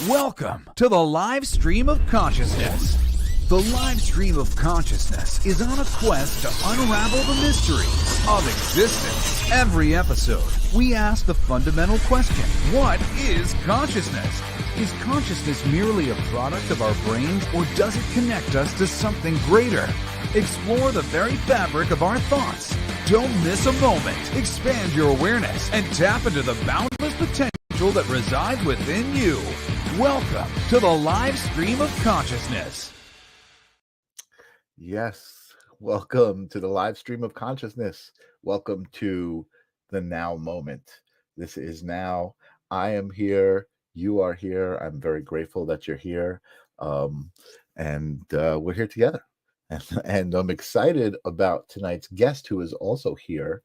Welcome to the live stream of consciousness. The live stream of consciousness is on a quest to unravel the mysteries of existence. Every episode, we ask the fundamental question, what is consciousness? Is consciousness merely a product of our brains, or does it connect us to something greater? Explore the very fabric of our thoughts. Don't miss a moment. Expand your awareness and tap into the boundless potential that resides within you. Welcome to the live stream of consciousness. Yes, welcome to the live stream of consciousness. Welcome to the now moment. This is now. I am here. You are here. I'm very grateful that you're here. And we're here together. And I'm excited about tonight's guest, who is also here.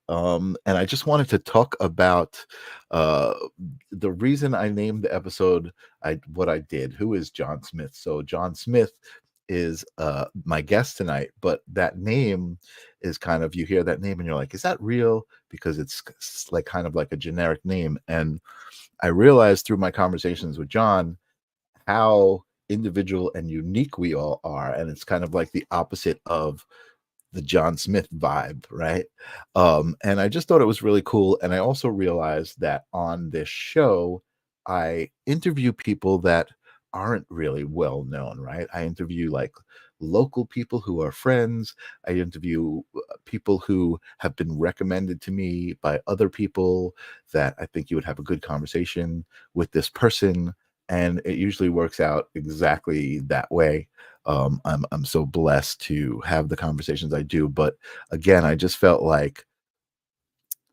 And I just wanted to talk about the reason I named the episode what I did. Who is John Smith? So John Smith is my guest tonight, but that name is kind of, you hear that name and you're like, is that real? Because it's like kind of like a generic name. And I realized through my conversations with John how individual and unique we all are. And it's kind of like the opposite of the John Smith vibe, right? And I just thought it was really cool. And I also realized that on this show, I interview people that aren't really well known, right? I interview like local people who are friends. I interview people who have been recommended to me by other people that I think you would have a good conversation with this person. And it usually works out exactly that way. I'm so blessed to have the conversations I do. But again, I just felt like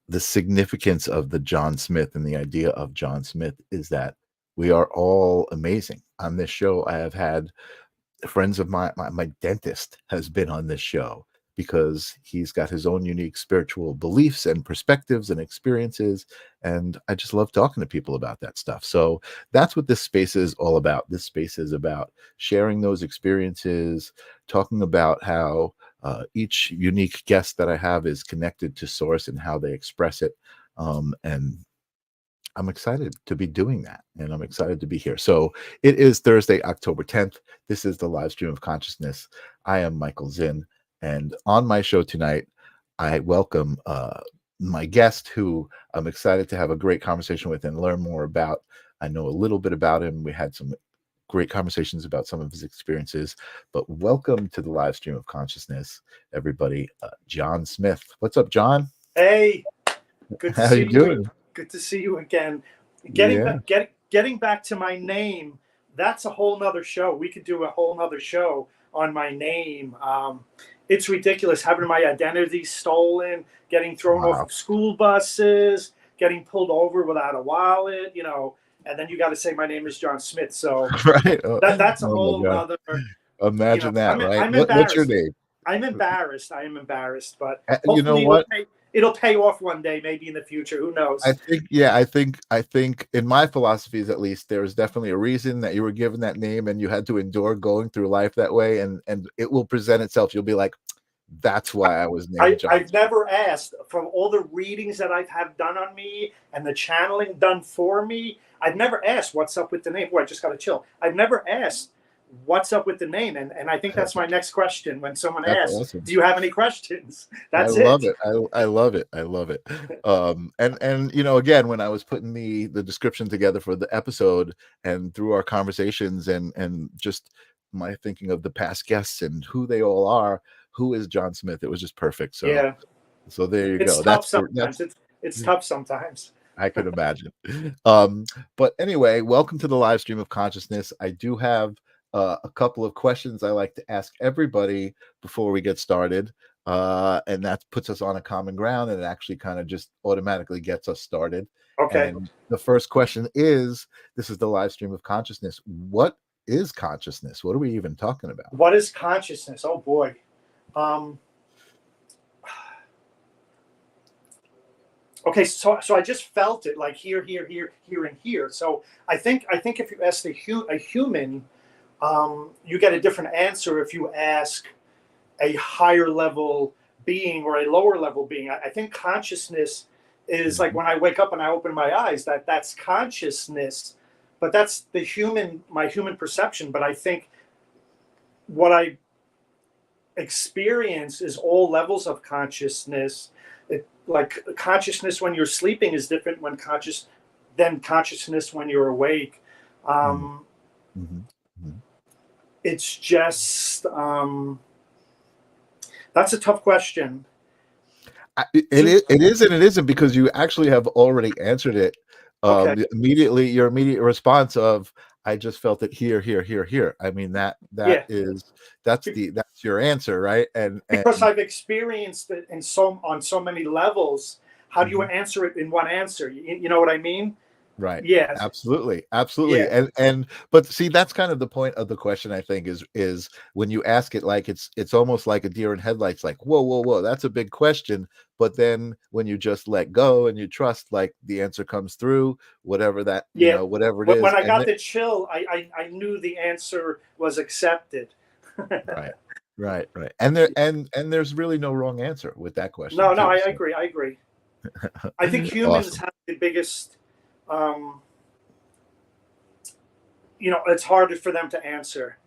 the significance of the John Smith and the idea of John Smith is that we are all amazing. On this show, I have had friends of my dentist has been on this show because he's got his own unique spiritual beliefs and perspectives and experiences. And I just love talking to people about that stuff. So that's what this space is all about. This space is about sharing those experiences, talking about how each unique guest that I have is connected to source and how they express it. And I'm excited to be doing that. And I'm excited to be here. So it is Thursday, October 10th. This is the live stream of consciousness. I am Michael Zinn. And on my show tonight, I welcome my guest, who I'm excited to have a great conversation with and learn more about. I know a little bit about him. We had some great conversations about some of his experiences. But welcome to the live stream of consciousness, everybody. John Smith. What's up, John? Hey, good to How see you doing? Good to see you again. Getting back to my name, that's a whole nother show. We could do a whole nother show on my name. It's ridiculous having my identity stolen, getting thrown off of school buses, getting pulled over without a wallet, and then you got to say my name is John Smith. So right. that's a whole nother. Imagine that, right? What's your name? I'm embarrassed. I am embarrassed, but you know what? It'll pay off one day, maybe in the future. Who knows? I think in my philosophies, at least, there is definitely a reason that you were given that name and you had to endure going through life that way, and it will present itself. You'll be like, that's why I was named John. I've never asked, from all the readings that I've had done on me and the channeling done for me, I've never asked what's up with the name. Boy, I just got to chill. I've never asked what's up with the name, and I think that's my next question when someone asks, awesome. Do you have any questions? I love it. I love it. And again, when I was putting the description together for the episode and through our conversations and just my thinking of the past guests and who they all are, who is John Smith, it was just perfect. So yeah, so there you go. It's tough sometimes. I could imagine. But anyway, welcome to the live stream of consciousness. I do have a couple of questions I like to ask everybody before we get started. And that puts us on a common ground, and it actually kind of just automatically gets us started. Okay. And the first question is, this is the live stream of consciousness. What is consciousness? What are we even talking about? What is consciousness? Oh boy. Okay, so I just felt it like here, and here. So I think if you ask a human, you get a different answer if you ask a higher level being or a lower level being. I think consciousness is like when I wake up and I open my eyes, that's consciousness. but that's my human perception. But I think what I experience is all levels of consciousness. Like consciousness when you're sleeping is different than consciousness when you're awake. It's just that's a tough question. It is and it isn't, because you actually have already answered it. Okay. Immediately, your immediate response of, I just felt it here, here, here, here. I mean, that's your answer, right? And because I've experienced it on so many levels. How do you answer it in one answer? You know what I mean? Right. Yes. Absolutely. Yeah. And but see, that's kind of the point of the question, I think, is when you ask it, like it's almost like a deer in headlights, like, whoa, that's a big question. But then when you just let go and you trust, like, the answer comes through, whatever that, whatever it is. When I got the chill, I knew the answer was accepted. Right. And there's really no wrong answer with that question. No, I agree. I think humans Awesome. have the biggest, it's harder for them to answer.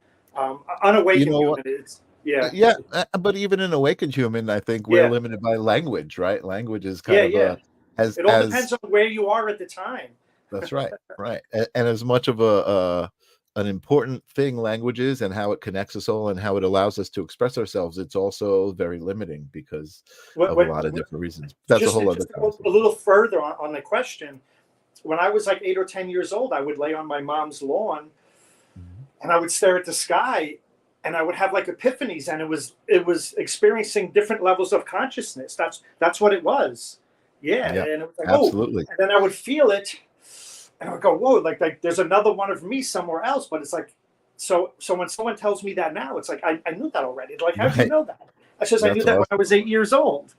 Unawakened humans, yeah, but even an awakened human, I think we're limited by language, right? Language is kind of it all depends on where you are at the time. That's right. And as much of an important thing language is, and how it connects us all and how it allows us to express ourselves, it's also very limiting because of a lot of different reasons. That's a whole other conversation. A little further on the question. When I was like 8 or 10 years old, I would lay on my mom's lawn and I would stare at the sky, and I would have like epiphanies, and it was experiencing different levels of consciousness. That's what it was. Yeah. And it was like, absolutely. And then I would feel it, and I would go, whoa, like there's another one of me somewhere else. But it's like, so when someone tells me that now, it's like, I knew that already. Like, how did you know that? I says, I knew that when I was 8 years old.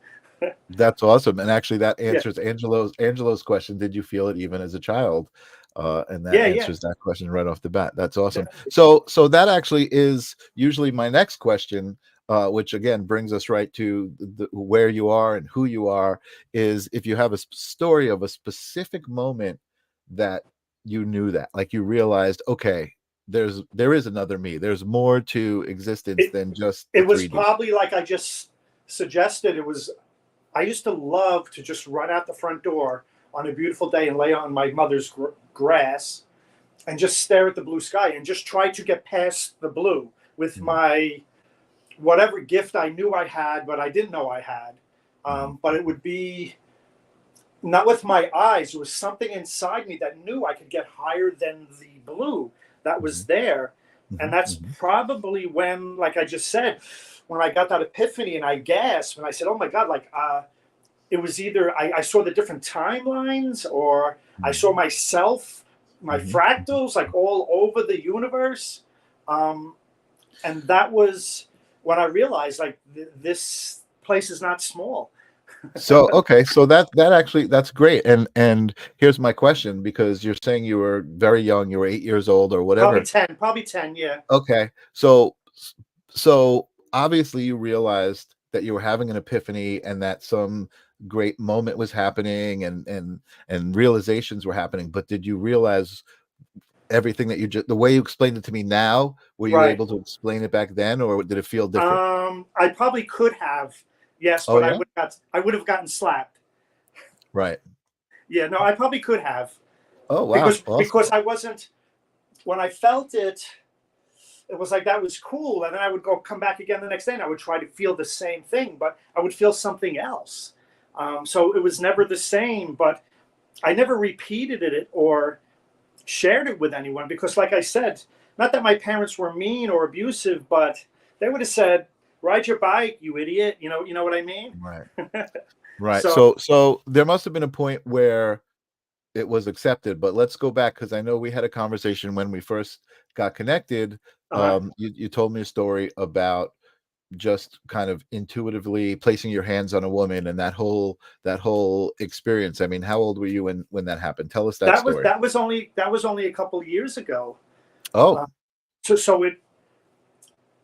That's awesome. And actually that answers Angelo's question. Did you feel it even as a child? And that answers that question right off the bat. That's awesome. So that actually is usually my next question, which again brings us right to where you are and who you are, is if you have a story of a specific moment that you knew, that like you realized, okay, there is another me. There's more to existence than just it was 3D. Probably like I just suggested. I used to love to just run out the front door on a beautiful day and lay on my mother's grass and just stare at the blue sky and just try to get past the blue with my whatever gift I knew I had, but I didn't know I had. But it would be not with my eyes. It was something inside me that knew I could get higher than the blue that was there. And that's probably when, like I just said, when I got that epiphany and I gasped and I said, oh my God, like, it was either I saw the different timelines, or I saw myself, my fractals, like all over the universe. And that was when I realized, like, this place is not small. So okay, so that actually, that's great. And here's my question, because you're saying you were very young, you were 8 years old or whatever. Probably 10, yeah. Okay, so obviously you realized that you were having an epiphany and that some great moment was happening and realizations were happening. But did you realize everything that the way you explained it to me now, were you able to explain it back then, or did it feel different? I probably could have, yes, but I would have gotten slapped. Right. Yeah, no, I probably could have. Oh wow. Because I wasn't, when I felt it, it was like that was cool, and then I would come back again the next day and I would try to feel the same thing, but I would feel something else. So it was never the same, but I never repeated it or shared it with anyone, because like I said, not that my parents were mean or abusive, but they would have said, ride your bike, you idiot. You know what I mean? Right. So there must have been a point where it was accepted. But let's go back, because I know we had a conversation when we first got connected. You told me a story about just kind of intuitively placing your hands on a woman and that whole experience. I mean, how old were you when that happened? Tell us that story. That was only a couple of years ago. Oh, so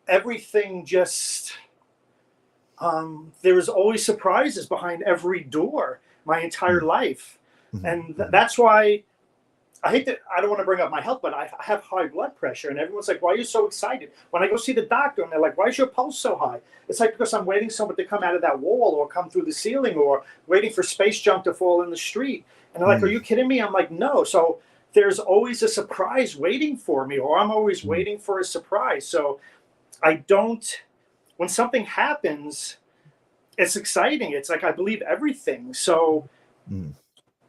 everything just there was always surprises behind every door my entire life. And that's why I don't want to bring up my health, but I have high blood pressure, and everyone's like, why are you so excited? When I go see the doctor, and they're like, why is your pulse so high? It's like, because I'm waiting someone to come out of that wall or come through the ceiling or waiting for space junk to fall in the street. And they're like, are you kidding me? I'm like, no. So there's always a surprise waiting for me, or I'm always waiting for a surprise. So when something happens, it's exciting. It's like I believe everything. So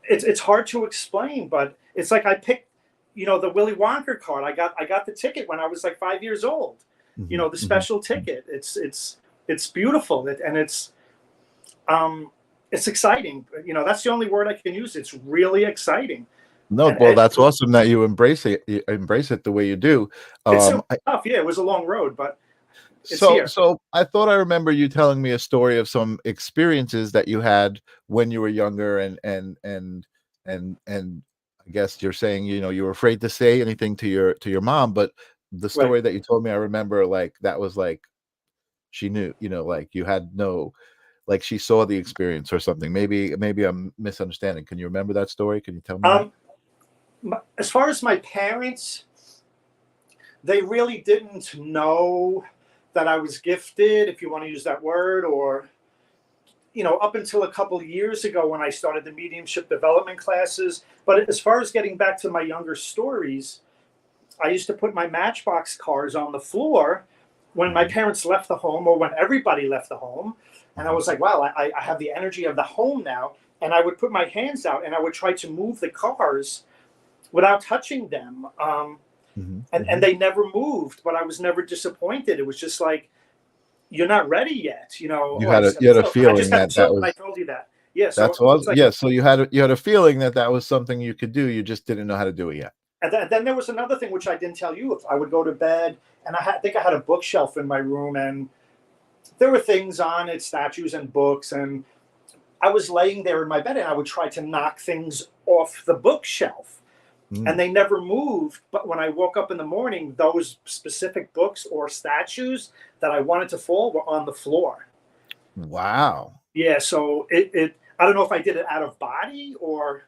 it's hard to explain, but it's like I picked, the Willy Wonka card. I got the ticket when I was like 5 years old. The special ticket. It's beautiful, and it's exciting. That's the only word I can use. It's really exciting. No, well, that's awesome that you embrace it. You embrace it the way you do. It's so tough. Yeah, it was a long road, but it's here. So I thought I remember you telling me a story of some experiences that you had when you were younger, and I guess you're saying, you were afraid to say anything to your mom, but the story that you told me, I remember like that was like she knew, like you had no, like she saw the experience or something. Maybe I'm misunderstanding. Can you remember that story? Can you tell me? As far as my parents, they really didn't know that I was gifted, if you want to use that word, or, up until a couple of years ago when I started the mediumship development classes. But as far as getting back to my younger stories, I used to put my Matchbox cars on the floor when my parents left the home or when everybody left the home. And I was like, wow, I have the energy of the home now. And I would put my hands out and I would try to move the cars without touching them. And they never moved, but I was never disappointed. It was just like, you're not ready yet. You had a feeling that was. I told you that. Yeah. So that's awesome. Like, yeah. So you had a feeling that was something you could do. You just didn't know how to do it yet. And then there was another thing, which I didn't tell you. If I would go to bed and I think I had a bookshelf in my room and there were things on it, statues and books. And I was laying there in my bed and I would try to knock things off the bookshelf. And they never moved. But when I woke up in the morning, those specific books or statues that I wanted to fall were on the floor. Wow. Yeah. So I don't know if I did it out of body or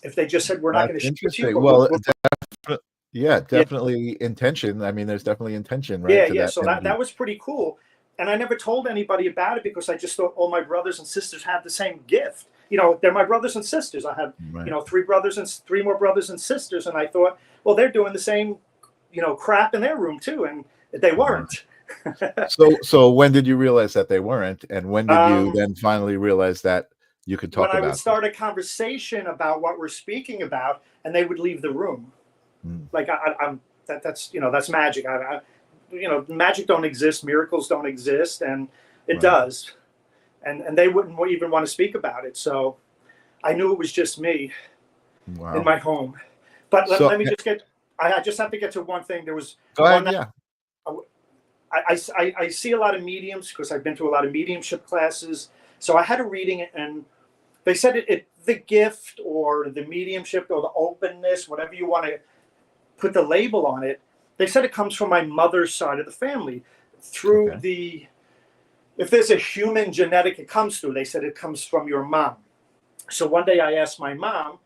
if they just said, we're not going to shoot you. Well, definitely intention. I mean, there's definitely intention, right? Yeah. So that was pretty cool. And I never told anybody about it because I just thought all my brothers and sisters had the same gift. They're my brothers and sisters. I have, three more brothers and sisters. And I thought, well, they're doing the same, crap in their room too. And they weren't. So when did you realize that they weren't? And when did you then finally realize that you could talk about it? When I would start a conversation about what we're speaking about and they would leave the room. Like that's magic. Magic don't exist. Miracles don't exist. And it does. And they wouldn't even want to speak about it. So I knew it was just me in my home. But let me just I just have to get to one thing. There was I see a lot of mediums because I've been to a lot of mediumship classes. So I had a reading and they said the gift or the mediumship or the openness, whatever you want to put the label on it, they said it comes from my mother's side of the family through if there's a human genetic it comes through, they said it comes from your mom. So one day I asked my mom,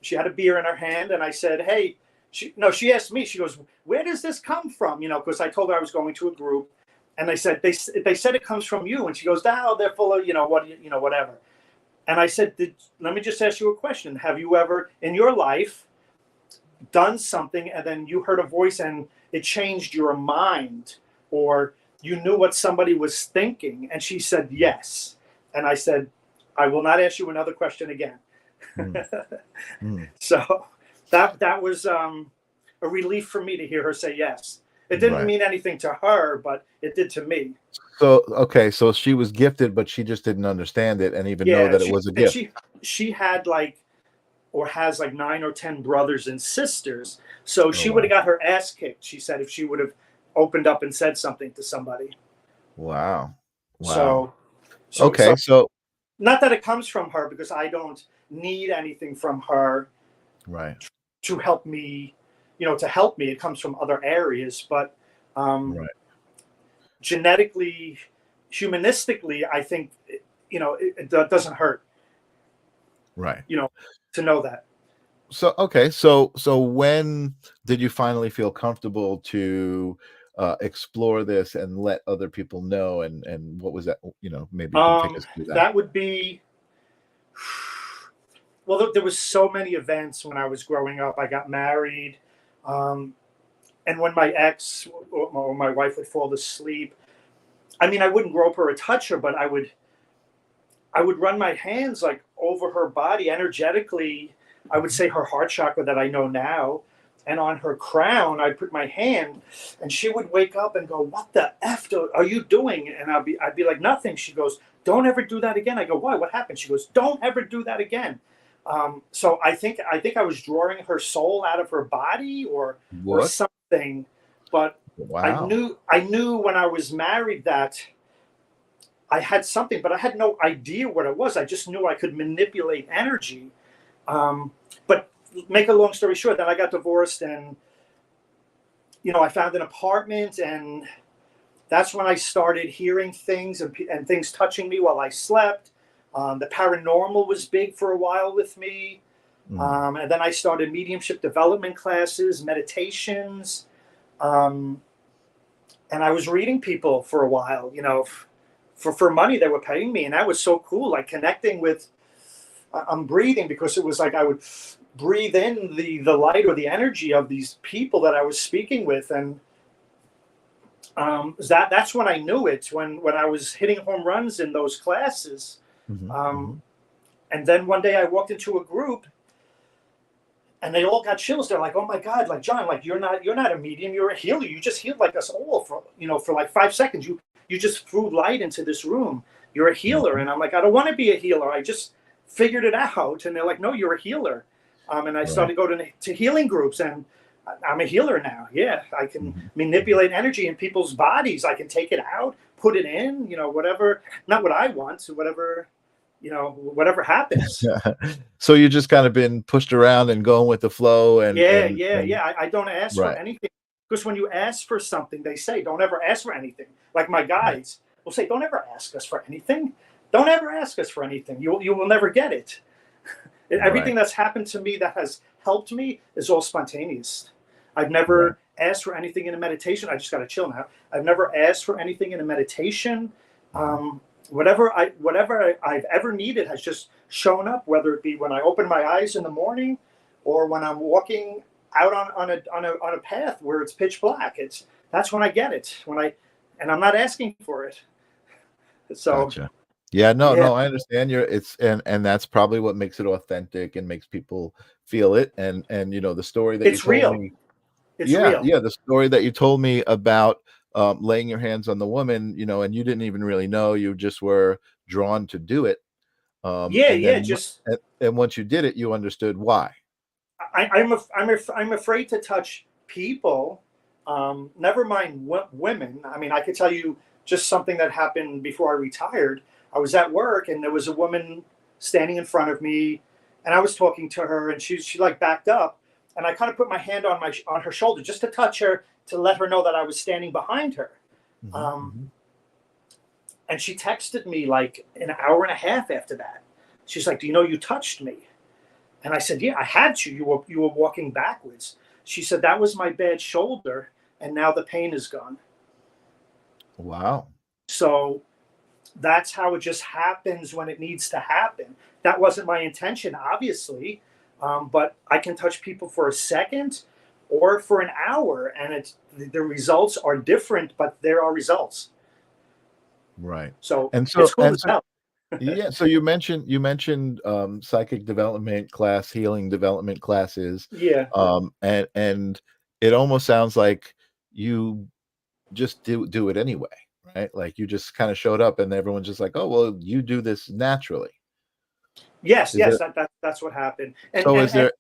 she had a beer in her hand, and I said, hey, she asked me, she goes, where does this come from? Because I told her I was going to a group, and they said it comes from you. And she goes, oh, they're full of, whatever. And I said, let me just ask you a question. Have you ever in your life done something and then you heard a voice and it changed your mind, or you knew what somebody was thinking? And she said, yes. And I said, I will not ask you another question again. So that was a relief for me to hear her say yes. It didn't mean anything to her, but it did to me. So she was gifted, but she just didn't understand it and even know that it was a gift. She had has 9 or 10 brothers and sisters. So she would have got her ass kicked, she said, if she would have opened up and said something to somebody. Wow. So not that it comes from her, because I don't need anything from her to help me, it comes from other areas, but genetically, humanistically, I think, it doesn't hurt. To know that. So when did you finally feel comfortable to explore this and let other people know? And what was that? Maybe you can take us through that. That would be, well, there was so many events when I was growing up. I got married, and when my ex or my wife would fall asleep, I mean, I wouldn't grope her or touch her, but I would run my hands like over her body energetically. I would say her heart chakra that I know now, and on her crown, I'd put my hand, and she would wake up and go, "What the f are you doing?" And I'd be like, "Nothing." She goes, "Don't ever do that again." I go, "Why? What happened?" She goes, "Don't ever do that again." So I think I was drawing her soul out of her body or something, but Wow. I knew when I was married that I had something, but I had no idea what it was. I just knew I could manipulate energy. But make a long story short, then I got divorced, and I found an apartment, and that's when I started hearing things and things touching me while I slept. The paranormal was big for a while with me. And then I started mediumship development classes, meditations. And I was reading people for a while, for money. They were paying me. And that was so cool, like connecting with, I'm breathing because it was like I would breathe in the light or the energy of these people that I was speaking with. And that's when I knew it, when I was hitting home runs in those classes. And then one day I walked into a group and they all got chills. They're like, "Oh my God, like John, like you're not a medium, you're a healer. You just healed like us all for like 5 seconds. You just threw light into this room. You're a healer." And I'm like, "I don't want to be a healer. I just figured it out." And they're like, "No, you're a healer." And I started going to healing groups, and I'm a healer now. Yeah, I can manipulate energy in people's bodies. I can take it out, put it in, whatever, not what I want, so whatever happens. So you just kind of been pushed around and going with the flow, and I don't ask for right. anything, because when you ask for something, they say don't ever ask for anything. Like my guides will say, "Don't ever ask us for anything. Don't ever ask us for anything. You will never get it." Everything that's happened to me that has helped me is all spontaneous. I've never asked for anything in a meditation. I just got to chill now. I've never asked for anything in a meditation. Whatever I've ever needed has just shown up, whether it be when I open my eyes in the morning or when I'm walking out on a path where it's pitch black. That's when I get it. And I'm not asking for it. So Gotcha. Yeah, no, yeah, I understand and that's probably what makes it authentic and makes people feel it. And the story that you it's told real. me. It's Yeah, real. yeah, the story that you told me about laying your hands on the woman, and you didn't even really know, you just were drawn to do it. Yeah, And yeah. then Just and once you did it, you understood why. I'm afraid to touch people. Never mind women. I mean, I could tell you just something that happened before I retired. I was at work and there was a woman standing in front of me, and I was talking to her, and she like backed up, and I kind of put my hand on her shoulder just to touch her, to let her know that I was standing behind her. Um, and she texted me like an hour and a half after that. She's like, "Do you know you touched me?" And I said, "Yeah, I had you. You were walking backwards." She said, "That was my bad shoulder, and now the pain is gone." Wow. So that's how it just happens when it needs to happen. That wasn't my intention, obviously, but I can touch people for a second or for an hour, and the results are different, but there are results. Right. So And it's so cool as hell. yeah, so you mentioned psychic development class, healing development classes, Yeah. and it almost sounds like you just do it anyway, right? Like you just kind of showed up and everyone's just like, "Oh, well, you do this naturally." Yes, Is yes, there that's what happened. so is there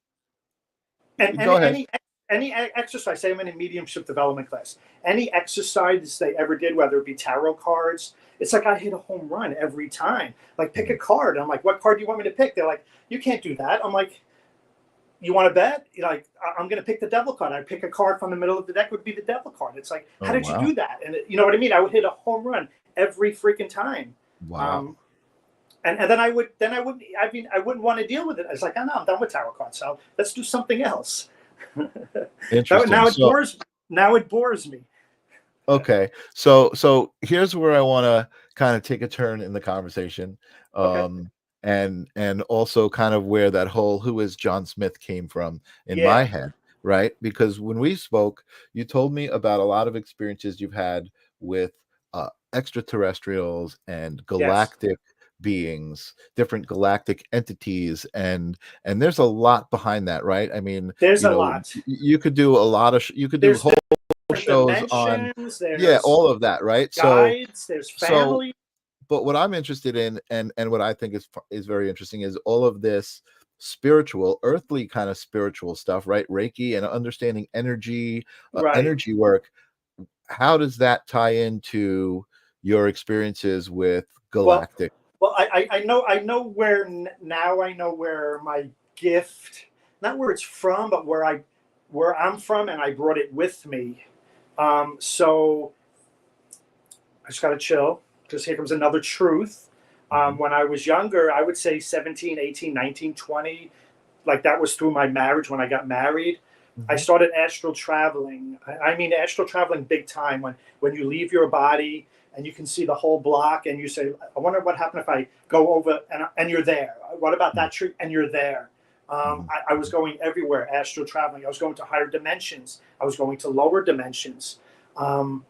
And Go ahead. any exercise, say I'm in a mediumship development class, any exercise they ever did, whether it be tarot cards, it's like I hit a home run every time. Like, pick a card. I'm like, "What card do you want me to pick?" They're like, "You can't do that." I'm like, "You want to bet?" Like, I'm going to pick the devil card. I pick a card from the middle of the deck, would be the devil card. It's like, how Oh, did you wow. do that? And you know what I mean? I would hit a home run every freaking time. Wow. Um, and then I wouldn't want to deal with it. I was like, oh, no, I'm done with tarot cards. So let's do something else. Interesting. Now it bores me. Okay, so here's where I want to kind of take a turn in the conversation, Okay. and also kind of where that whole "who is John Smith" came from in my Yeah. head, right? Because when we spoke, you told me about a lot of experiences you've had with extraterrestrials and Yes. galactic beings, different galactic entities, and there's a lot behind that, right? I mean, There's a lot. you could do a lot of you could do There's whole different shows on, dimensions. yeah, There's all of that, right? guides. There's So family. but what I'm interested in, and what I think is very interesting, is all of this spiritual, earthly kind of spiritual stuff, right? Reiki and understanding energy, Right. energy work. How does that tie into your experiences with Well, galactic? I know where now I know where my gift, not where it's from, but where I'm from, and I brought it with me. So I just got to chill because here comes another truth. Mhm. When I was younger, I would say 17, 18, 19, 20, like that was through my marriage. When I got married, I Mhm. started astral traveling. I mean, astral traveling big time when you leave your body and you can see the whole block and you say, I wonder what happened if I go over and you're there. What about that tree? And you're there. Mhm. I was going everywhere, astral traveling. I was going to higher dimensions. I was going to lower dimensions. Um,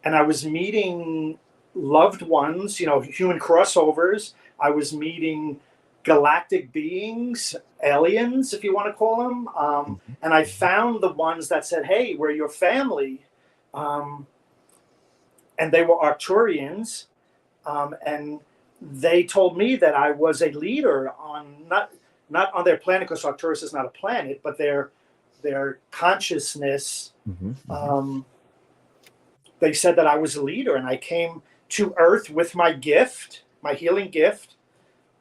and I was meeting loved ones, human crossovers. I was meeting galactic beings, aliens, if you want to call them. Mhm. And I Mhm. found the ones that said, "Hey, we're your family," um, and they were Arcturians, and they told me that I was a leader on not on their planet, because Arcturus is not a planet, but their consciousness. Mhm. Mhm. Um, they said that I was a leader, and I came to Earth with my gift, my healing gift,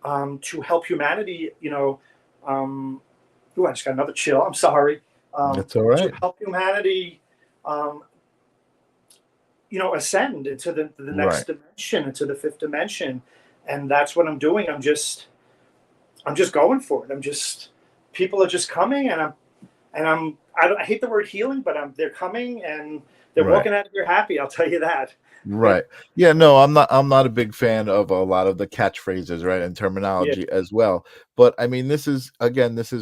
to help humanity. I just got another chill. I'm sorry. That's all To right. help humanity, um, ascend into the next Right. dimension, into the fifth dimension, and that's what I'm doing. I'm just going for it. People are just coming, I hate the word healing, but they're coming and they're Right. walking out of here happy. I'll tell you that. Right. Yeah, no, I'm not a big fan of a lot of the catchphrases, right, and Yeah. terminology as well. But I mean, this is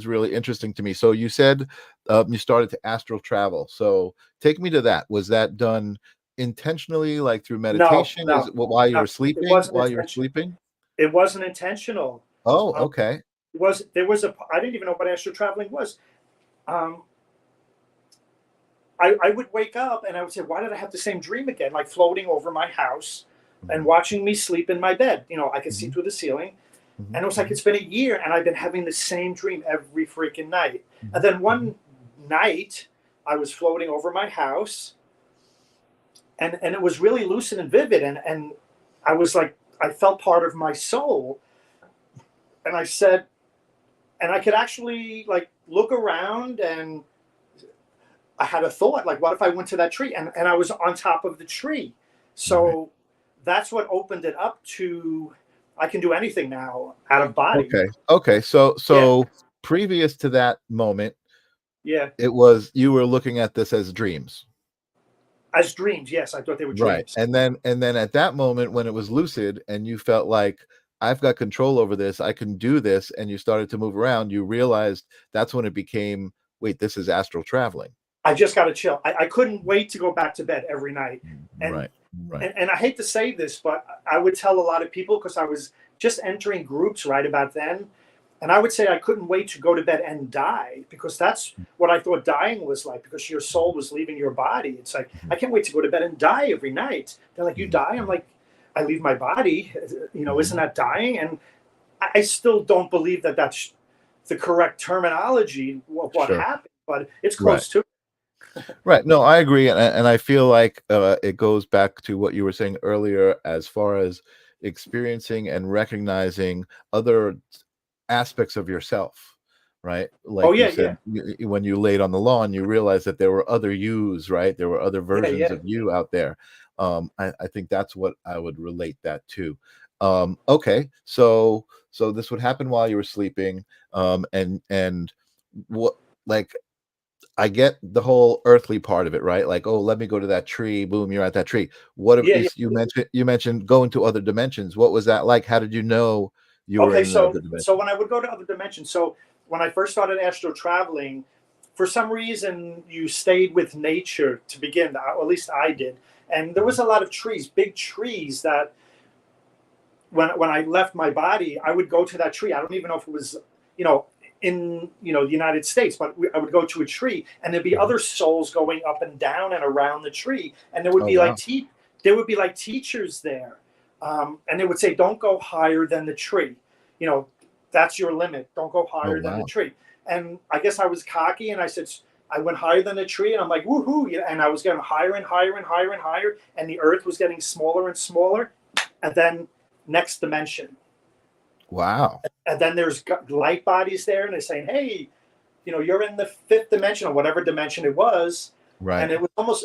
really interesting to me. So you said you started to astral travel. So take me to that. Was that done intentionally, like through No, meditation? Is no, it while you no. were It sleeping? wasn't While you were intentional. sleeping? It wasn't intentional. Oh, Um, okay. I didn't even know what astral traveling was. Um, I would wake up and I would say, why did I have the same dream again? Like floating over my house and Mhm. watching me sleep in my bed. I could see Mhm. through the ceiling. And Mhm. it was like, Mhm. it's been a year and I've been having the same dream every freaking night. And Mhm. then Mhm. one night I was floating over my house, and it was really lucid and vivid. And I was like, I felt part of my soul. And I said, and I could actually like look around, and I had a thought like, what if I went to that tree and I was on top of the tree? Right. So that's what opened it up to, I can do anything now out of body. Okay. Okay. So Yeah. previous to that moment, Yeah. it was you were looking at this as dreams. As dreams. Yes. I thought they were Right. dreams. And then at that moment when it was lucid and you felt like I've got control over this, I can do this, and you started to move around, you realized that's when it became, wait, this is astral traveling. I just got to chill. I couldn't wait to go back to bed every night. And, Right. Right. and I hate to say this, but I would tell a lot of people, because I was just entering groups right about then. And I would say I couldn't wait to go to bed and die, because that's what I thought dying was like, because your soul was leaving your body. It's like, I Mhm. can't wait to go to bed and die every night. They're like, you Mhm. die? I'm like, I leave my body. Isn't Mhm. that dying? And I still don't believe that that's the correct terminology of what Sure. happened, but it's Right. close to. Right. No, I agree, and I feel like it goes back to what you were saying earlier, as far as experiencing and recognizing other aspects of yourself, right? Oh, Like you yeah, yeah. said, when you laid on the lawn, you realized that there were other yous, right? There were other Yeah, versions yeah. of you out there. I think that's what I would relate that to. Okay, so this would happen while you were sleeping, and what, like, I get the whole earthly part of it, right? Like, oh, let me go to that tree. Boom, you're at that tree. What Yeah, yeah. is you mentioned going to other dimensions. What was that like? How did you know you were Okay, in another so dimension? when I would go to other dimensions, so when I first started astral traveling, for some reason you stayed with nature to begin, or at least I did. And there was a lot of trees, big trees that when I left my body, I would go to that tree. I don't even know if it was, you know, in the United States, but I would go to a tree, and there'd be Mhm. other souls going up and down and around the tree, and there would Oh be like wow. there would be like teachers there, and they would say, "Don't go higher than the tree, you know, that's your limit. Don't go Oh higher than the wow. tree." And I guess I was cocky, and I said, I went higher than the tree, and I'm like, "Woohoo!" Yeah, and I was getting higher and higher and higher and higher, and the earth was getting smaller and smaller, and then next dimension. Wow. And then there's light bodies there, and they're saying, "Hey, you're in the fifth dimension or whatever dimension it was." Right. And it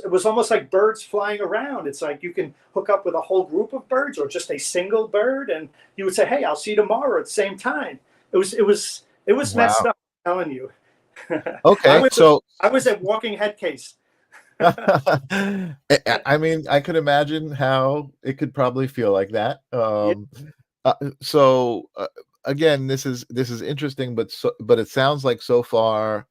was almost like birds flying around. It's like you can hook up with a whole group of birds or just a single bird, and you would say, "Hey, I'll see you tomorrow at the same time." It was messed Wow. up. I'm telling you. I Okay. was a, So I was a walking head case. I mean, I could imagine how it could probably feel like that. Yeah. So again, this is interesting, but it sounds like so far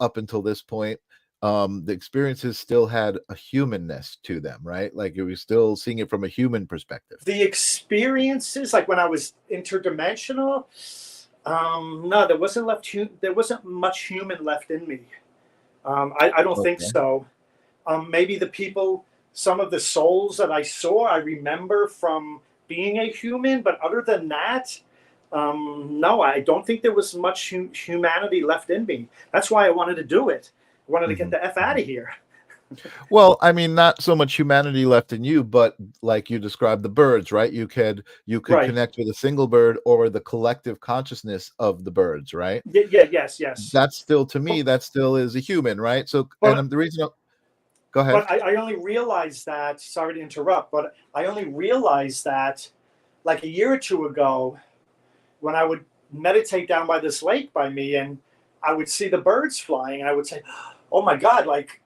up until this point, the experiences still had a humanness to them, right? Like you were still seeing it from a human perspective. The experiences, like when I was interdimensional, no, there wasn't much human left in me. I don't think Okay. so. Maybe some of the souls that I saw, I remember from being a human, but other than that, no, I don't think there was much humanity left in me. That's why I wanted to do it. I wanted to get Mhm, the F out mhm. of here. Well, I mean, not so much humanity left in you, but like you described the birds, right? You could Right. connect with a single bird or the collective consciousness of the birds, right? Yeah, yeah, yes, yes. That's still, to But, me, that still is a human, right? So, and but the reason go ahead. But I only realized that, sorry to interrupt, but I only realized that like a year or two ago when I would meditate down by this lake by me and I would see the birds flying. I would say, "Oh my God, like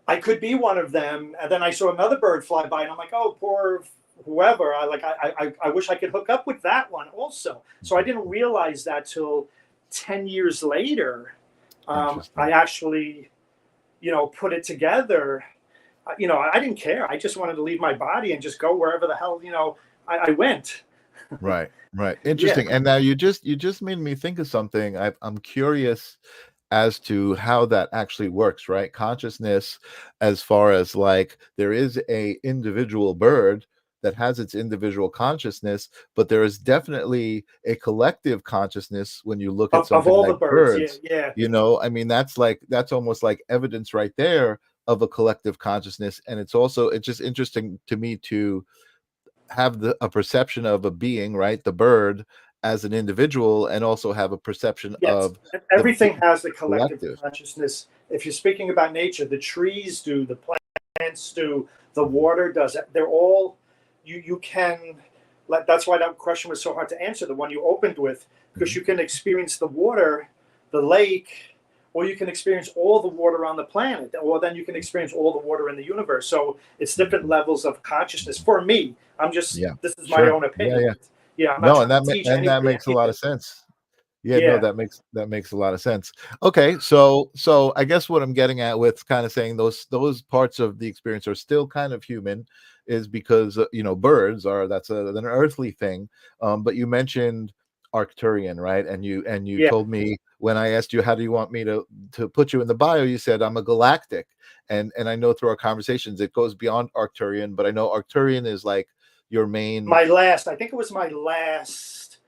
I could be one of them." And then I saw another bird fly by and I'm like, "Oh, poor whoever. I wish I could hook up with that one also." So I Mhm. didn't realize that till 10 years later. I Interesting. actually, put it together. I didn't care. I just wanted to leave my body and just go wherever the hell, I went. Right, right. Yeah. Interesting. And now you just made me think of something. I'm curious as to how that actually works, right? Consciousness, as far as like there is a individual bird that has its individual consciousness, but there is definitely a collective consciousness when you look at Of something all the like birds. Yeah. birds. Yeah. I mean, that's almost like evidence right there of a collective consciousness. And it's just interesting to me to have a perception of a being, right, the bird, as an individual, and also have a perception Yes. of the Everything has a collective collective. consciousness. If you're speaking about nature, the trees do, the plants do, the Mhm, water does. They're all, you can, like, that's why that question was so hard to answer, the one you opened with, because mhm. you can experience the water, the lake, or you can experience all the water on the planet, or then you can experience all the water in the universe. So it's different Mhm, levels of consciousness. mhm. For me, Yeah, this is my sure. own Yeah, opinion. yeah. Yeah, I'm not No, trying to teach that anybody makes a lot anything. of sense. Yeah, no, Yeah. that makes a lot of sense. Okay, so I guess what I'm getting at with kind of saying those parts of the experience are still kind of human is because birds are that's an earthly thing. But you mentioned Arcturian, right? And you Yeah. told me when I asked you how do you want me to put you in the bio, you said I'm a galactic. And I know through our conversations it goes beyond Arcturian, but I know Arcturian is like your main. I think it was my last,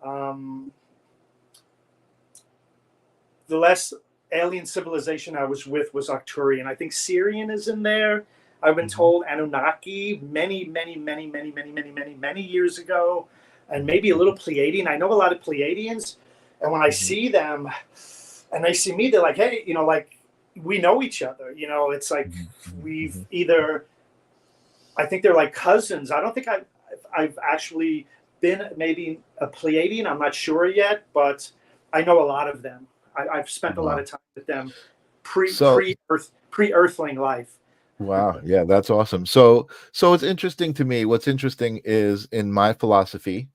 um, the last alien civilization I was with was Arcturian. I think Syrian is in there. I've been Mhm, told Anunnaki many, many, many, many, many, many, many, many years ago, and mhm, maybe a mhm, little Pleiadian. I know a lot of Pleiadians, and when I mhm, see them and they see me, they're like, "Hey, like we know each other." It's like mhm, mhm, we've mhm. either, I think they're like cousins. I don't think I've actually been maybe a Pleiadian. I'm not sure yet, but I know a lot of them. I've spent a lot of time with them pre-earthling life. Wow, yeah, that's awesome. So it's interesting to me. What's interesting is in my philosophy,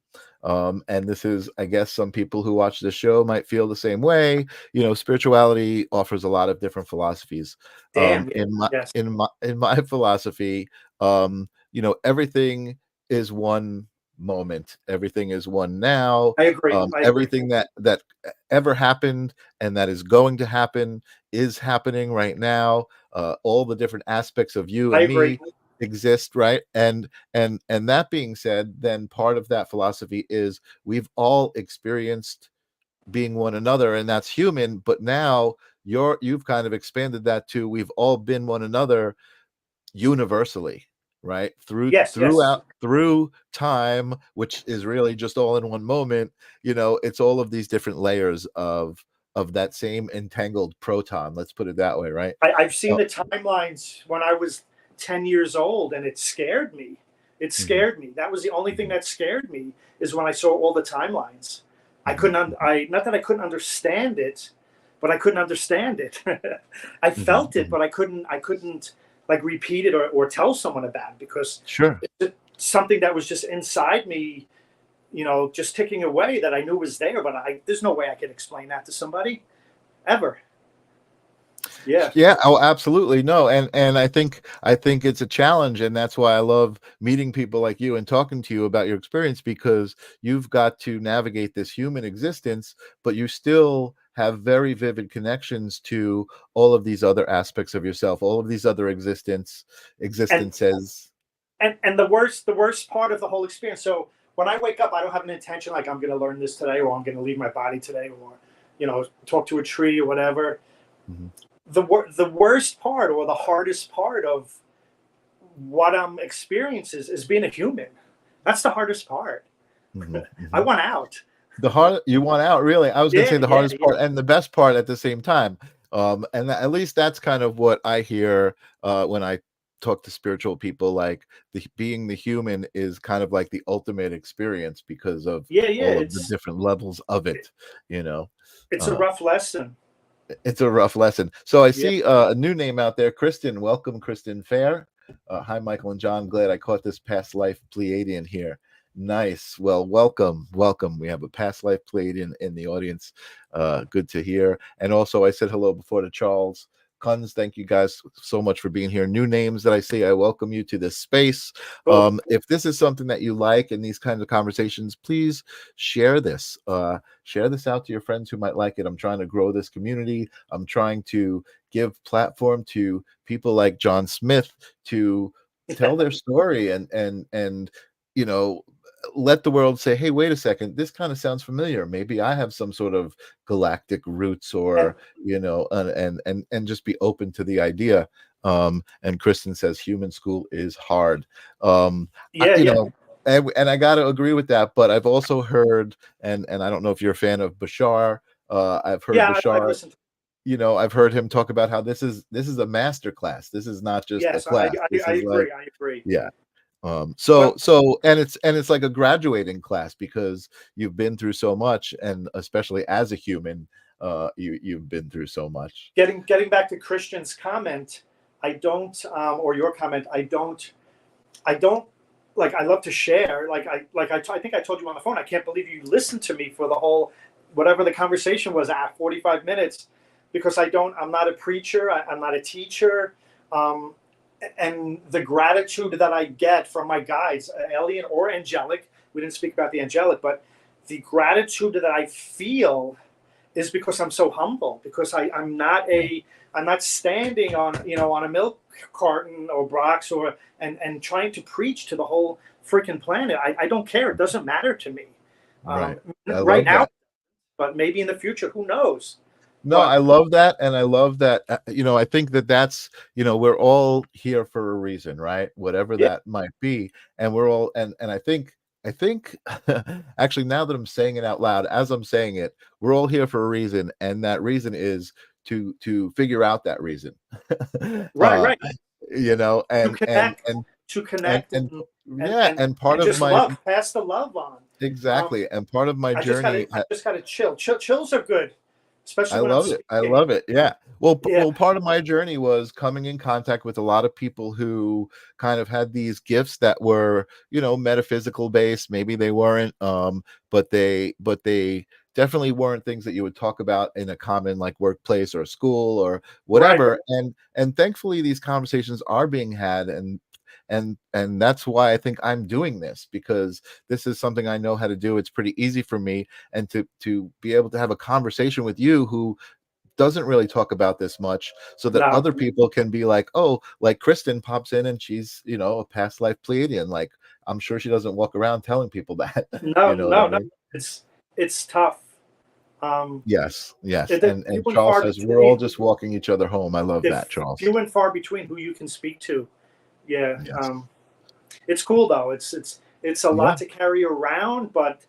and this is, I guess, some people who watch the show might feel the same way. Spirituality offers a lot of different philosophies. Damn. Yes. In my philosophy, everything is one moment. Everything is one now. I agree. Everything that ever happened and that is going to happen is happening right now. All the different aspects of you and me exist, right? And that being said, then part of that philosophy is we've all experienced being one another, and that's human. But now you've kind of expanded that to we've all been one another universally, right? Through time, which is really just all in one moment. It's all of these different layers of that same entangled proton, let's put it that way, right? I've seen the timelines when I was 10 years old, and it scared me. It scared me. That was the only thing that scared me, is when I saw all the timelines. I couldn't not that I couldn't understand it, but I couldn't understand it. I felt it, but I couldn't like repeat it or tell someone about it, because it's something that was just inside me, just ticking away, that I knew was there, but there's no way I could explain that to somebody ever. Yeah. Oh, absolutely. No. And I think it's a challenge, and that's why I love meeting people like you and talking to you about your experience, because you've got to navigate this human existence, but you still have very vivid connections to all of these other aspects of yourself, all of these other existences. And the worst part of the whole experience. So when I wake up, I don't have an intention like I'm going to learn this today, or I'm going to leave my body today, or talk to a tree or whatever. The worst part, or the hardest part of what I'm experiencing is being a human. That's the hardest part. I want out. You want out, really? I was going to say the hardest part and the best part at the same time. And at least that's kind of what I hear when I talk to spiritual people. Like being the human is kind of like the ultimate experience, because of all of the different levels of it. It's a rough lesson. It's a rough lesson. So I see a new name out there, Kristen. Welcome, Kristen Fair. Hi, Michael and John. Glad I caught this past life Pleiadian here. Nice. Well, welcome. We have a past life Pleiadian in the audience. Good to hear. And also, I said hello before to Charles Kunz. Thank you guys so much for being here. New names that I see, I welcome you to this space. If this is something that you like in these kinds of conversations, please share this. Share this out to your friends who might like it. I'm trying to grow this community. I'm trying to give platform to people like John Smith to tell their story and let the world say, hey, wait a second, this kind of sounds familiar. Maybe I have some sort of galactic roots, or and just be open to the idea. And Kristen says human school is hard. And I got to agree with that. But I've also heard, and I don't know if you're a fan of Bashar. I've heard Bashar. I've heard him talk about how this is a master class. This is not just a class. I agree. Yeah. So it's like a graduating class, because you've been through so much, and especially as a human, you've been through so much. Getting back to Christian's comment, I don't, or your comment, I don't like. I love to share. I think I told you on the phone. I can't believe you listened to me for the whole, whatever the conversation was at 45 minutes, because I'm not a preacher. I'm not a teacher. And the gratitude that I get from my guides, alien or angelic, we didn't speak about the angelic, but the gratitude that I feel is because I'm so humble, because I'm not standing on a milk carton or box and trying to preach to the whole freaking planet. I don't care. It doesn't matter to me. Right now, but maybe in the future, who knows? No, I love that. And I love that, I think that's, we're all here for a reason, right? Whatever that might be. And we're all, and I think actually, now that I'm saying it out loud, as I'm saying it, we're all here for a reason. And that reason is to figure out that reason. Right. And to connect. and and part and of just my love, pass the love on. exactly, and part of my I journey. just got to chill. Chills are good, I especially when I'm love it. I speaking. love it. Yeah. Well, Yeah. part of my journey was coming in contact with a lot of people who kind of had these gifts that were, metaphysical based. Maybe they weren't, but they definitely weren't things that you would talk about in a common like workplace or school or whatever. Right. And thankfully, these conversations are being had, and that's why I think I'm doing this, because this is something I know how to do. It's pretty easy for me, and to be able to have a conversation with you who doesn't really talk about this much, so that No. other people can be like, oh, like Kristen pops in and she's a past life Pleiadian. Like, I'm sure she doesn't walk around telling people that. No, What I no. mean? It's tough. Yes. Few And and Charles far says we're all between. just walking each other home. I love that, Charles. Few and far between who you can speak to. Yeah. Yes. It's cool though. It's a lot to carry around, but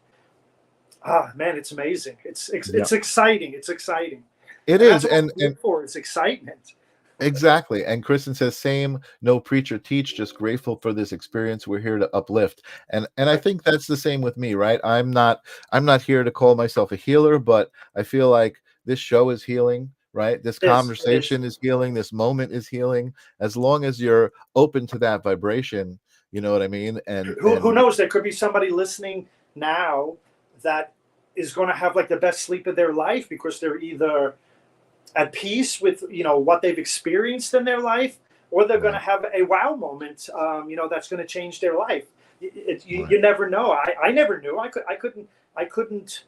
man, it's amazing. It's exciting. It's exciting. It And is, that's what and I'm for. It's excitement. exactly. And Kristen says, same, no preach or teach, just grateful for this experience. We're here to uplift. And I think that's the same with me, right? I'm not here to call myself a healer, but I feel like this show is healing, right? This conversation is healing, this moment is healing. As long as you're open to that vibration, you know what I mean? And who knows? There could be somebody listening now that is going to have like the best sleep of their life because they're either at peace with what they've experienced in their life, or they're going to have a wow moment that's going to change their life. You never know. I never knew. I couldn't